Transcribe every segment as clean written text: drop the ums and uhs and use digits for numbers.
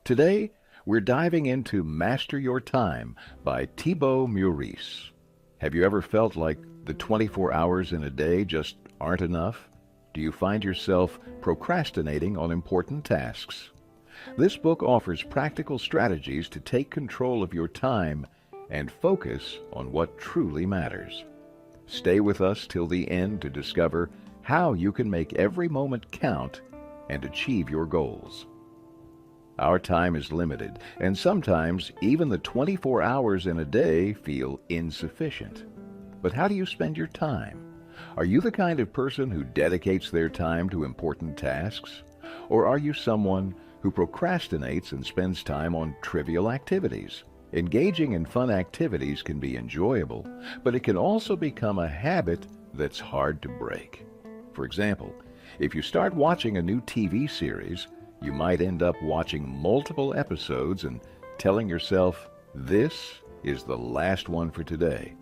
Today, we're diving into Master Your Time by Thibaut Maurice. Have you ever felt like the 24 hours in a day just aren't enough? Do you find yourself procrastinating on important tasks? This book offers practical strategies to take control of your time and focus on what truly matters. Stay with us till the end to discover how you can make every moment count and achieve your goals. Our time is limited, and sometimes even the 24 hours in a day feel insufficient. But how do you spend your time? Are you the kind of person who dedicates their time to important tasks? Or are you someone who procrastinates and spends time on trivial activities? Engaging in fun activities can be enjoyable, but it can also become a habit that's hard to break. For example, if you start watching a new TV series, you might end up watching multiple episodes and telling yourself, "This is the last one for today."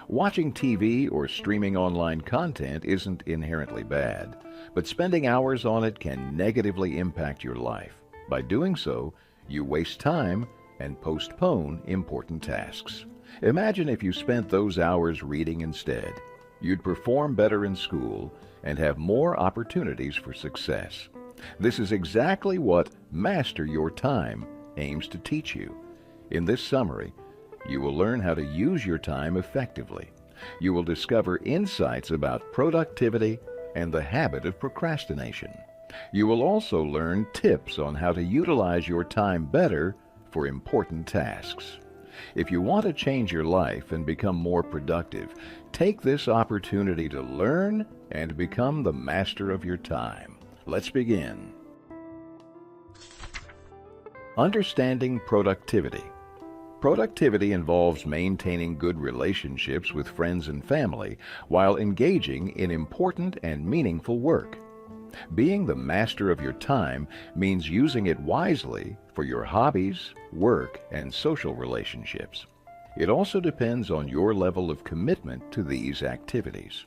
Watching TV or streaming online content isn't inherently bad, but spending hours on it can negatively impact your life. By doing so, you waste time and postpone important tasks. Imagine if you spent those hours reading instead. You'd perform better in school and have more opportunities for success. This is exactly what Master Your Time aims to teach you. In this summary, you will learn how to use your time effectively. You will discover insights about productivity and the habit of procrastination. You will also learn tips on how to utilize your time better for important tasks. If you want to change your life and become more productive, take this opportunity to learn and become the master of your time. Let's begin. Understanding productivity. Productivity involves maintaining good relationships with friends and family while engaging in important and meaningful work. Being the master of your time means using it wisely for your hobbies, work, and social relationships. It also depends on your level of commitment to these activities.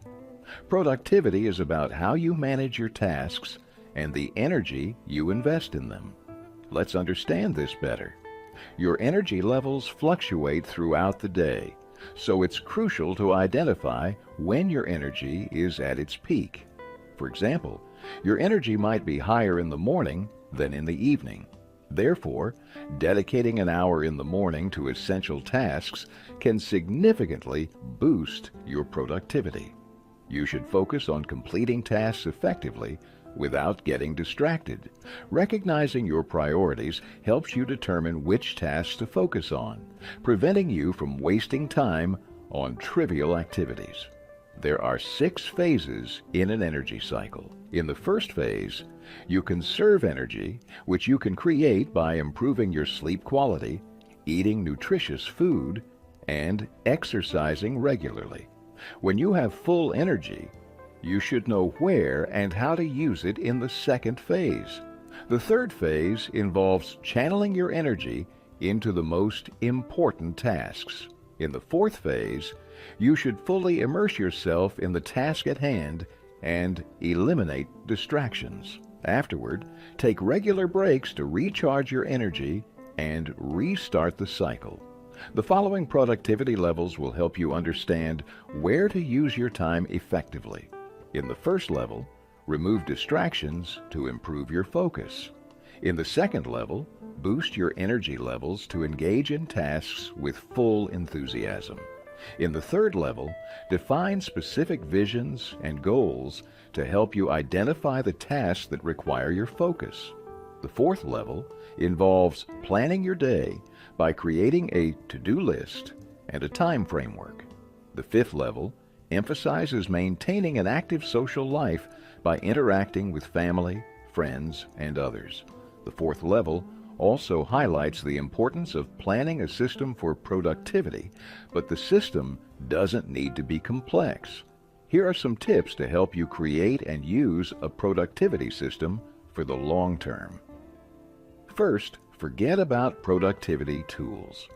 Productivity is about how you manage your tasks and the energy you invest in them. Let's understand this better. Your energy levels fluctuate throughout the day, so it's crucial to identify when your energy is at its peak. For example, your energy might be higher in the morning than in the evening. Therefore, dedicating an hour in the morning to essential tasks can significantly boost your productivity. You should focus on completing tasks effectively without getting distracted. Recognizing your priorities helps you determine which tasks to focus on, preventing you from wasting time on trivial activities. There are 6 phases in an energy cycle. In the first phase, you conserve energy, which you can create by improving your sleep quality, eating nutritious food, and exercising regularly. When you have full energy, you should know where and how to use it in the second phase. The third phase involves channeling your energy into the most important tasks. In the fourth phase, you should fully immerse yourself in the task at hand and eliminate distractions. Afterward, take regular breaks to recharge your energy and restart the cycle. The following productivity levels will help you understand where to use your time effectively. In the first level, remove distractions to improve your focus. In the second level, boost your energy levels to engage in tasks with full enthusiasm. In the third level, define specific visions and goals to help you identify the tasks that require your focus. The fourth level involves planning your day by creating a to-do list and a time framework. The fifth level emphasizes maintaining an active social life by interacting with family, friends, and others. The fourth level also highlights the importance of planning a system for productivity, but the system doesn't need to be complex. Here are some tips to help you create and use a productivity system for the long term. First, forget about productivity tools.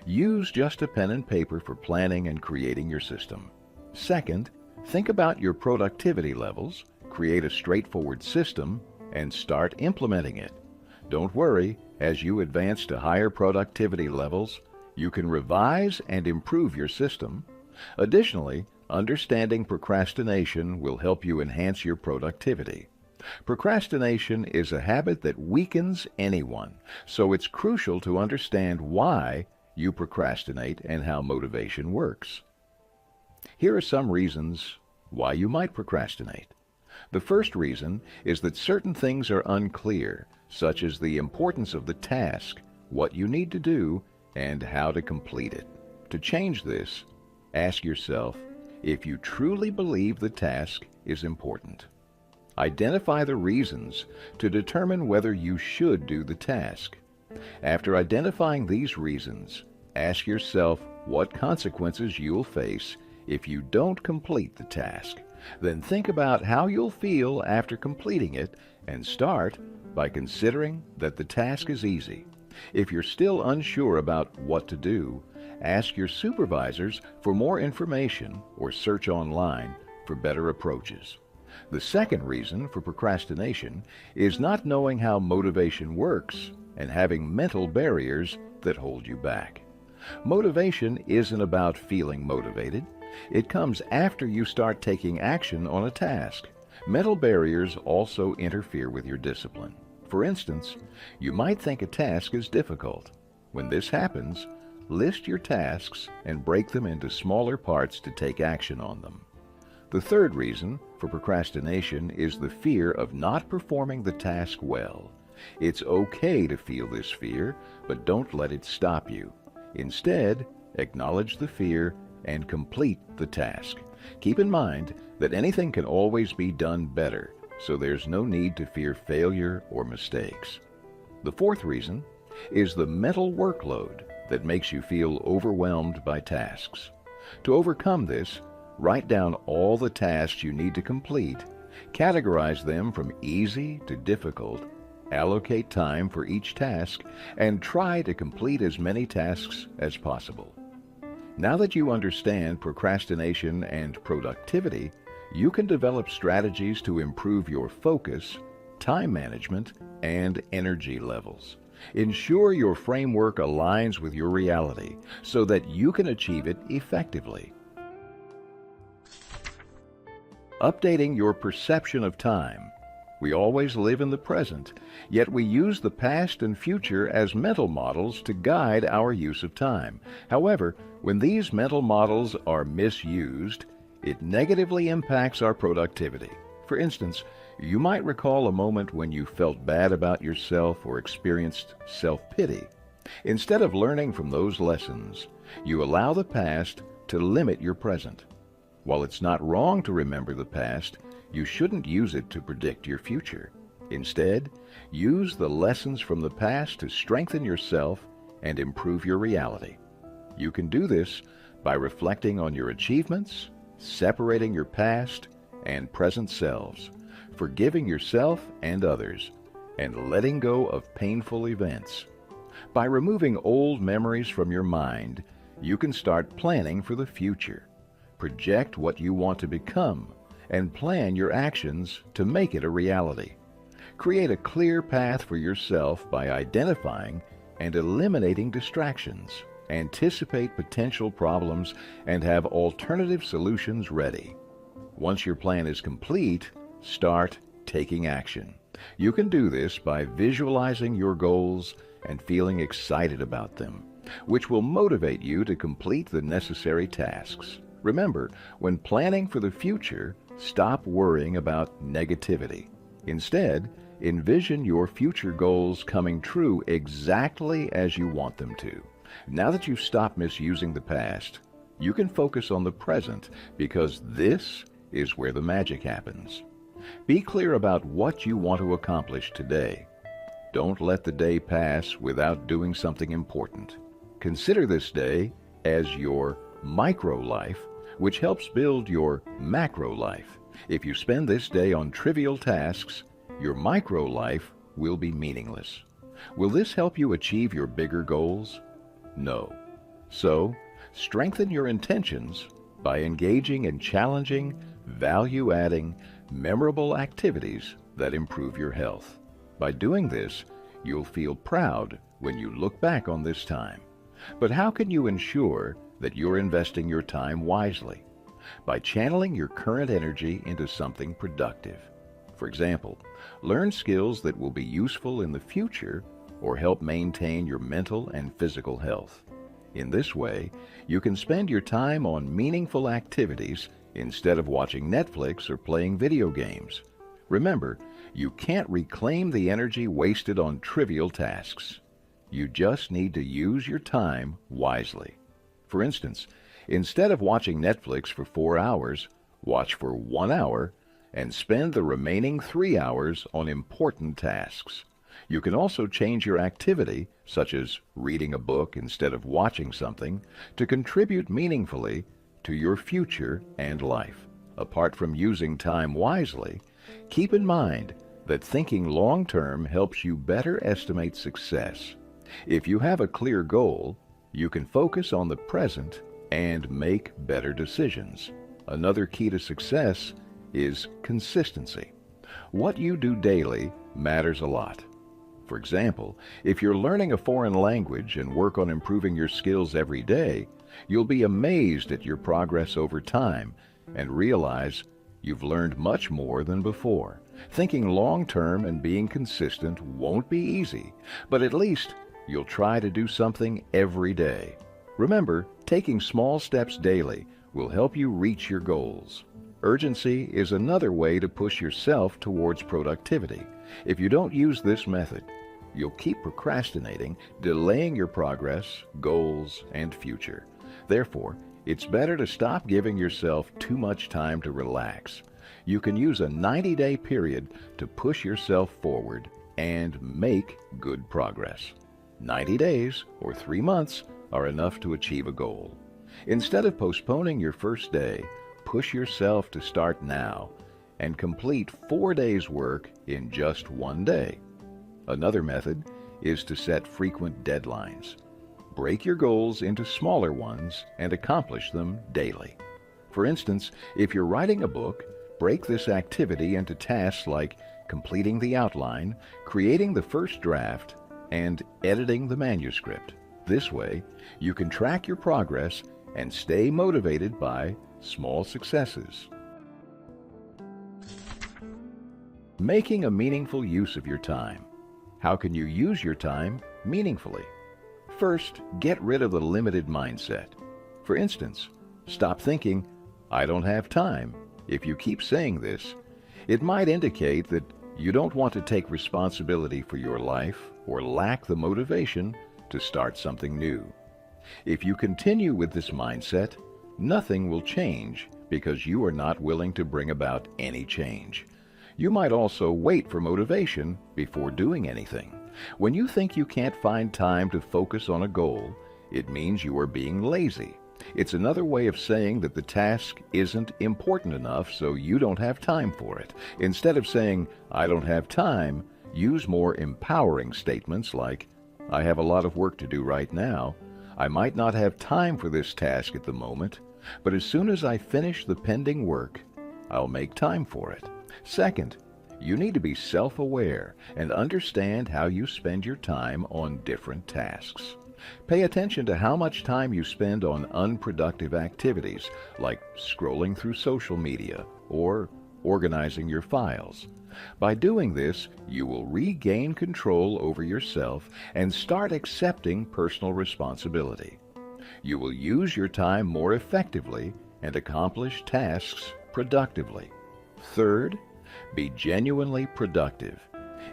Use just a pen and paper for planning and creating your system. Second, think about your productivity levels, create a straightforward system, and start implementing it. Don't worry, as you advance to higher productivity levels, you can revise and improve your system. Additionally, understanding procrastination will help you enhance your productivity. Procrastination is a habit that weakens anyone, so it's crucial to understand why you procrastinate and how motivation works. Here are some reasons why you might procrastinate. The first reason is that certain things are unclear, such as the importance of the task, what you need to do, and how to complete it. To change this, ask yourself if you truly believe the task is important. Identify the reasons to determine whether you should do the task. After identifying these reasons, ask yourself what consequences you'll face if you don't complete the task. Then think about how you'll feel after completing it and start by considering that the task is easy. If you're still unsure about what to do, ask your supervisors for more information or search online for better approaches. The second reason for procrastination is not knowing how motivation works and having mental barriers that hold you back. Motivation isn't about feeling motivated. It comes after you start taking action on a task. Mental barriers also interfere with your discipline. For instance, you might think a task is difficult. When this happens, list your tasks and break them into smaller parts to take action on them. The third reason for procrastination is the fear of not performing the task well. It's okay to feel this fear, but don't let it stop you. Instead, acknowledge the fear and complete the task. Keep in mind that anything can always be done better, so there's no need to fear failure or mistakes. The fourth reason is the mental workload that makes you feel overwhelmed by tasks. To overcome this, write down all the tasks you need to complete, categorize them from easy to difficult, allocate time for each task, and try to complete as many tasks as possible. Now that you understand procrastination and productivity, you can develop strategies to improve your focus, time management, and energy levels. Ensure your framework aligns with your reality so that you can achieve it effectively. Updating your perception of time. We always live in the present, yet we use the past and future as mental models to guide our use of time. However, when these mental models are misused, it negatively impacts our productivity. For instance, you might recall a moment when you felt bad about yourself or experienced self-pity. Instead of learning from those lessons, you allow the past to limit your present. While it's not wrong to remember the past, you shouldn't use it to predict your future. Instead, use the lessons from the past to strengthen yourself and improve your reality. You can do this by reflecting on your achievements, separating your past and present selves, forgiving yourself and others, and letting go of painful events. By removing old memories from your mind, you can start planning for the future. Project what you want to become and plan your actions to make it a reality. Create a clear path for yourself by identifying and eliminating distractions. Anticipate potential problems and have alternative solutions ready. Once your plan is complete, start taking action. You can do this by visualizing your goals and feeling excited about them, which will motivate you to complete the necessary tasks. Remember, when planning for the future, stop worrying about negativity. Instead, envision your future goals coming true exactly as you want them to. Now that you've stopped misusing the past, you can focus on the present because this is where the magic happens. Be clear about what you want to accomplish today. Don't let the day pass without doing something important. Consider this day as your micro life, which helps build your macro life. If you spend this day on trivial tasks, your micro life will be meaningless. Will this help you achieve your bigger goals? No. So, strengthen your intentions by engaging in challenging, value-adding, memorable activities that improve your health. By doing this, You'll feel proud when you look back on this time. But how can you ensure that you're investing your time wisely? By channeling your current energy into something productive. For example, learn skills that will be useful in the future or help maintain your mental and physical health. In this way, you can spend your time on meaningful activities instead of watching Netflix or playing video games. Remember, you can't reclaim the energy wasted on trivial tasks. You just need to use your time wisely. For instance, instead of watching Netflix for 4 hours, watch for 1 hour and spend the remaining 3 hours on important tasks. You can also change your activity, such as reading a book instead of watching something, to contribute meaningfully to your future and life. Apart from using time wisely, keep in mind that thinking long-term helps you better estimate success. If you have a clear goal, you can focus on the present and make better decisions. Another key to success is consistency. What you do daily matters a lot. For example, if you're learning a foreign language and work on improving your skills every day, you'll be amazed at your progress over time and realize you've learned much more than before. Thinking long-term and being consistent won't be easy, but at least you'll try to do something every day. Remember, taking small steps daily will help you reach your goals. Urgency is another way to push yourself towards productivity. If you don't use this method, you'll keep procrastinating, delaying your progress, goals, and future. Therefore, it's better to stop giving yourself too much time to relax. You can use a 90-day period to push yourself forward and make good progress. 90 days or 3 months are enough to achieve a goal. Instead of postponing your first day, push yourself to start now and complete 4 days' work in just 1 day. Another method is to set frequent deadlines. Break your goals into smaller ones and accomplish them daily. For instance, if you're writing a book, break this activity into tasks like completing the outline, creating the first draft, and editing the manuscript. This way, you can track your progress and stay motivated by small successes. Making a meaningful use of your time. How can you use your time meaningfully? First, get rid of the limited mindset. For instance, stop thinking, "I don't have time." If you keep saying this, it might indicate that you don't want to take responsibility for your life or lack the motivation to start something new. If you continue with this mindset, nothing will change because you are not willing to bring about any change. You might also wait for motivation before doing anything. When you think you can't find time to focus on a goal, it means you are being lazy. It's another way of saying that the task isn't important enough, so you don't have time for it. Instead of saying, "I don't have time," use more empowering statements like, "I have a lot of work to do right now. I might not have time for this task at the moment, but as soon as I finish the pending work, I'll make time for it." Second, you need to be self-aware and understand how you spend your time on different tasks. Pay attention to how much time you spend on unproductive activities like scrolling through social media or organizing your files. By doing this, you will regain control over yourself and start accepting personal responsibility. You will use your time more effectively and accomplish tasks productively. Third, be genuinely productive.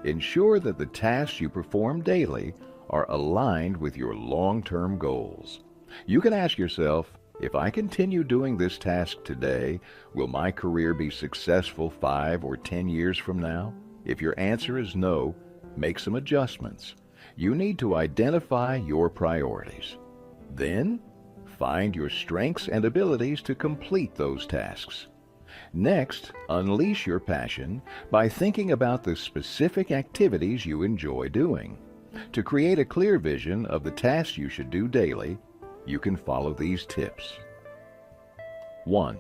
Ensure that the tasks you perform daily are aligned with your long-term goals. You can ask yourself, if I continue doing this task today, will my career be successful 5 or 10 years from now? If your answer is no, make some adjustments. You need to identify your priorities. Then, find your strengths and abilities to complete those tasks. Next, unleash your passion by thinking about the specific activities you enjoy doing. To create a clear vision of the tasks you should do daily, you can follow these tips. 1.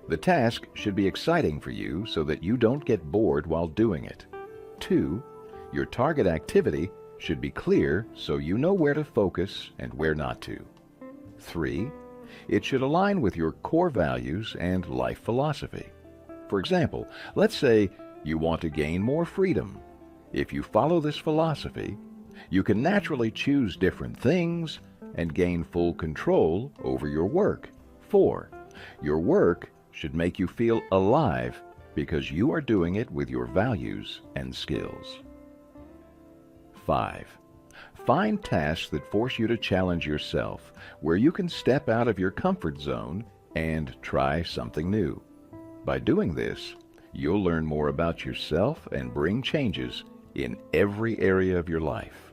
The task should be exciting for you so that you don't get bored while doing it. 2. Your target activity should be clear so you know where to focus and where not to. 3. It should align with your core values and life philosophy. For example, let's say you want to gain more freedom. If you follow this philosophy, you can naturally choose different things and gain full control over your work. 4. Your work should make you feel alive because you are doing it with your values and skills. 5. Find tasks that force you to challenge yourself, where you can step out of your comfort zone and try something new. By doing this, you'll learn more about yourself and bring changes in every area of your life.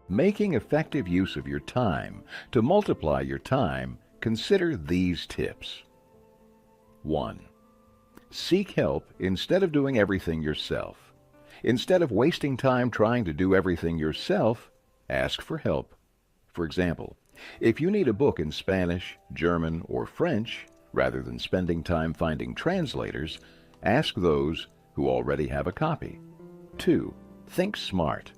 Making effective use of your time. To multiply your time, consider these tips. 1. Seek help instead of doing everything yourself. Instead of wasting time trying to do everything yourself, ask for help. For example, if you need a book in Spanish, German, or French, rather than spending time finding translators, ask those who already have a copy. 2. Think smart.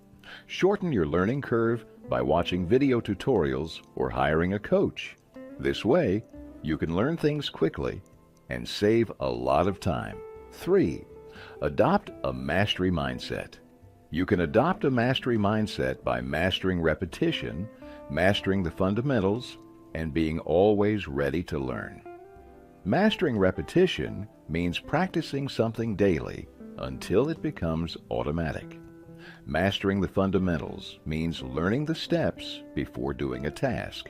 Shorten your learning curve by watching video tutorials or hiring a coach. This way, you can learn things quickly and save a lot of time. 3. Adopt a mastery mindset. You can adopt a mastery mindset by mastering repetition, mastering the fundamentals, and being always ready to learn. Mastering repetition means practicing something daily until it becomes automatic. Mastering the fundamentals means learning the steps before doing a task.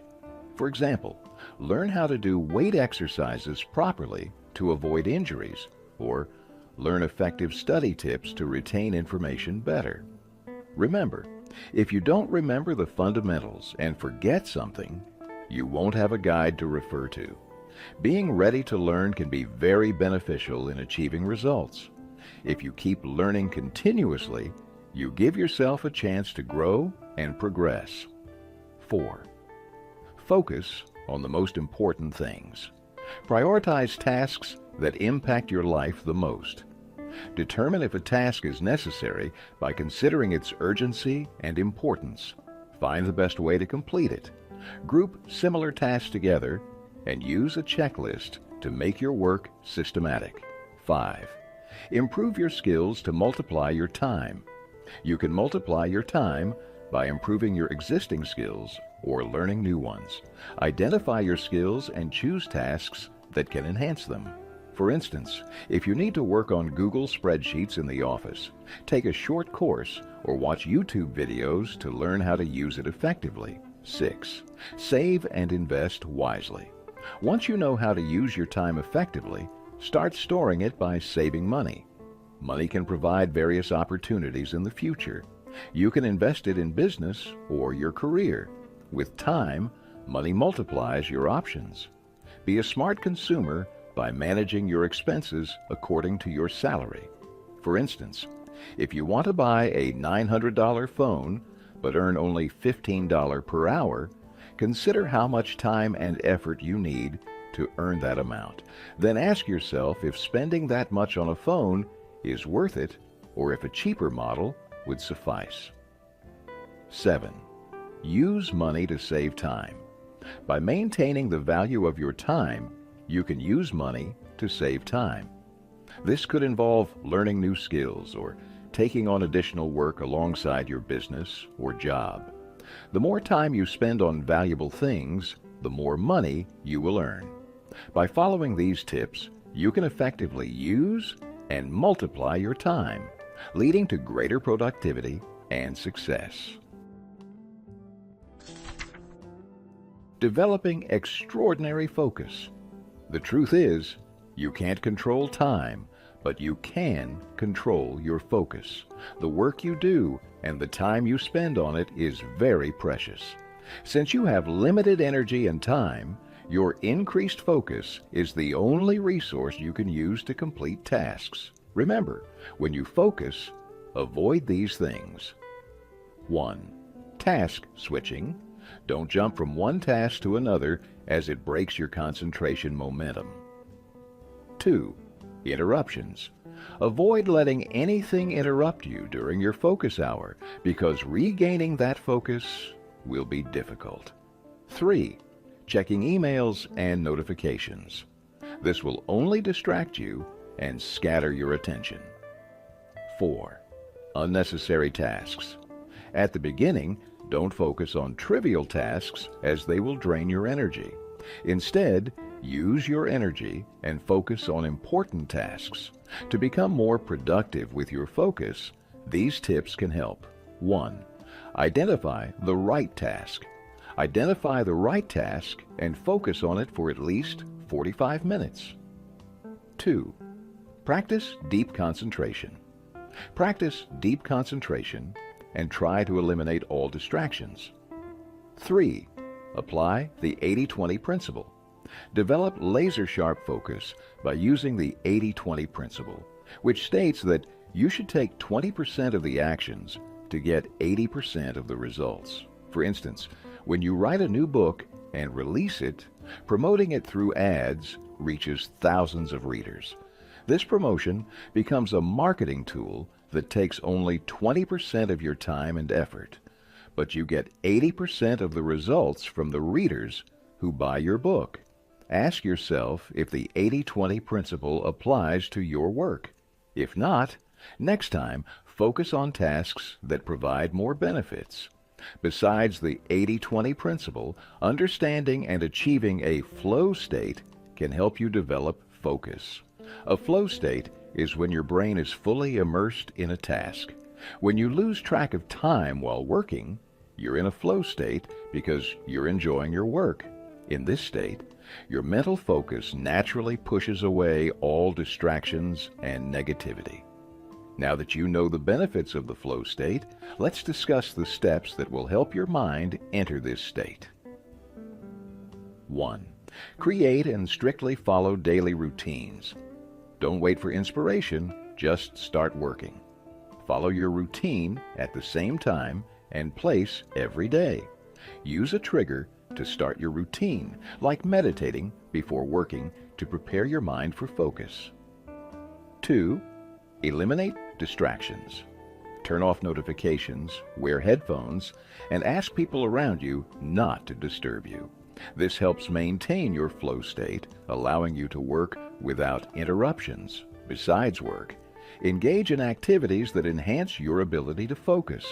For example, learn how to do weight exercises properly to avoid injuries, or learn effective study tips to retain information better. Remember, if you don't remember the fundamentals and forget something, you won't have a guide to refer to. Being ready to learn can be very beneficial in achieving results. If you keep learning continuously, you give yourself a chance to grow and progress. 4. Focus on the most important things. Prioritize tasks that impact your life the most. Determine if a task is necessary by considering its urgency and importance. Find the best way to complete it. Group similar tasks together and use a checklist to make your work systematic. 5. Improve your skills to multiply your time. You can multiply your time by improving your existing skills or learning new ones. Identify your skills and choose tasks that can enhance them. For instance, if you need to work on Google spreadsheets in the office, take a short course or watch YouTube videos to learn how to use it effectively. 6. Save and invest wisely. Once you know how to use your time effectively, start storing it by saving money. Money can provide various opportunities in the future. You can invest it in business or your career. With time, money multiplies your options. Be a smart consumer by managing your expenses according to your salary. For instance, if you want to buy a $900 phone but earn only $15 per hour, consider how much time and effort you need to earn that amount. Then ask yourself if spending that much on a phone is worth it, or if a cheaper model would suffice. 7. Use money to save time. By maintaining the value of your time, you can use money to save time. This could involve learning new skills or taking on additional work alongside your business or job. The more time you spend on valuable things, the more money you will earn. By following these tips, you can effectively use and multiply your time, leading to greater productivity and success. Developing extraordinary focus. The truth is, you can't control time, but you can control your focus. The work you do and the time you spend on it is very precious. Since you have limited energy and time, your increased focus is the only resource you can use to complete tasks. Remember, when you focus, avoid these things. 1. Task switching. Don't jump from one task to another as it breaks your concentration momentum. 2. Interruptions. Avoid letting anything interrupt you during your focus hour because regaining that focus will be difficult. 3. Checking emails and notifications. This will only distract you and scatter your attention. 4. Unnecessary tasks. At the beginning, don't focus on trivial tasks as they will drain your energy. Instead, use your energy and focus on important tasks. To become more productive with your focus, these tips can help. 1. Identify the right task. Identify the right task and focus on it for at least 45 minutes. 2. Practice deep concentration. Practice deep concentration and try to eliminate all distractions. 3. Apply the 80-20 principle. Develop laser-sharp focus by using the 80-20 principle, which states that you should take 20% of the actions to get 80% of the results. For instance, when you write a new book and release it, promoting it through ads reaches thousands of readers. This promotion becomes a marketing tool that takes only 20% of your time and effort, but you get 80% of the results from the readers who buy your book. Ask yourself if the 80-20 principle applies to your work. If not, next time focus on tasks that provide more benefits. Besides the 80-20 principle, understanding and achieving a flow state can help you develop focus. A flow state is when your brain is fully immersed in a task. When you lose track of time while working, you're in a flow state because you're enjoying your work. In this state, your mental focus naturally pushes away all distractions and negativity. Now that you know the benefits of the flow state, let's discuss the steps that will help your mind enter this state. 1. Create and strictly follow daily routines. Don't wait for inspiration, just start working. Follow your routine at the same time and place every day. Use a trigger to start your routine, like meditating before working to prepare your mind for focus. 2. Eliminate distractions. Turn off notifications, wear headphones, and ask people around you not to disturb you. This helps maintain your flow state, allowing you to work without interruptions. Besides work, engage in activities that enhance your ability to focus.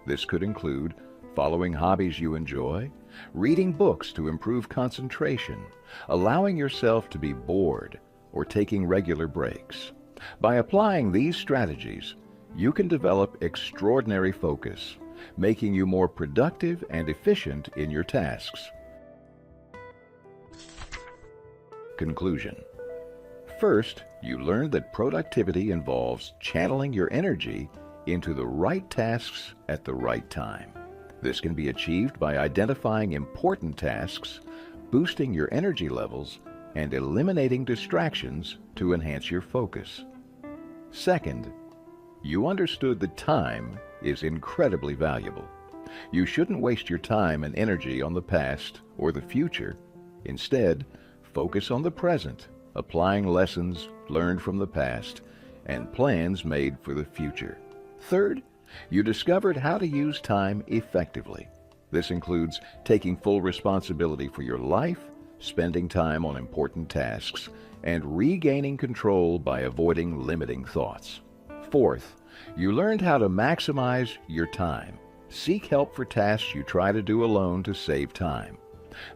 This could include following hobbies you enjoy, reading books to improve concentration, allowing yourself to be bored, or taking regular breaks. By applying these strategies, you can develop extraordinary focus, making you more productive and efficient in your tasks. Conclusion. First, you learned that productivity involves channeling your energy into the right tasks at the right time. This can be achieved by identifying important tasks, boosting your energy levels, and eliminating distractions to enhance your focus. Second, you understood that time is incredibly valuable. You shouldn't waste your time and energy on the past or the future. Instead, focus on the present, applying lessons learned from the past and plans made for the future. Third, you discovered how to use time effectively. This includes taking full responsibility for your life, spending time on important tasks, and regaining control by avoiding limiting thoughts. Fourth, you learned how to maximize your time. Seek help for tasks you try to do alone to save time.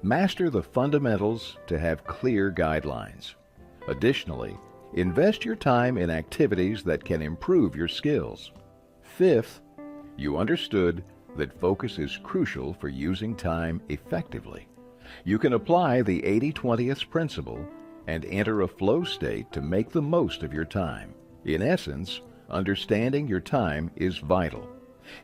Master the fundamentals to have clear guidelines. Additionally, invest your time in activities that can improve your skills. Fifth, you understood that focus is crucial for using time effectively. You can apply the 80-20th principle and enter a flow state to make the most of your time. In essence, understanding your time is vital.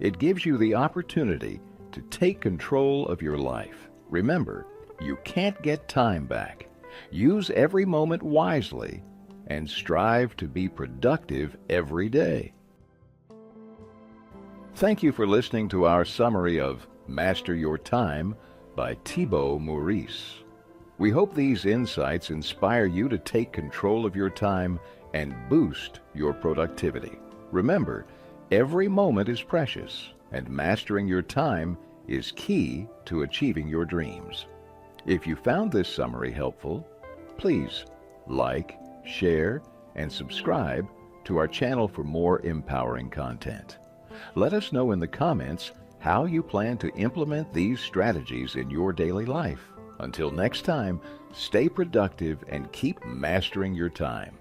It gives you the opportunity to take control of your life. Remember, you can't get time back. Use every moment wisely and strive to be productive every day. Thank you for listening to our summary of Master Your Time by Thibaut Maurice. We hope these insights inspire you to take control of your time and boost your productivity. Remember, every moment is precious, and mastering your time is key to achieving your dreams. If you found this summary helpful, please like, share, and subscribe to our channel for more empowering content. Let us know in the comments how you plan to implement these strategies in your daily life. Until next time, stay productive and keep mastering your time.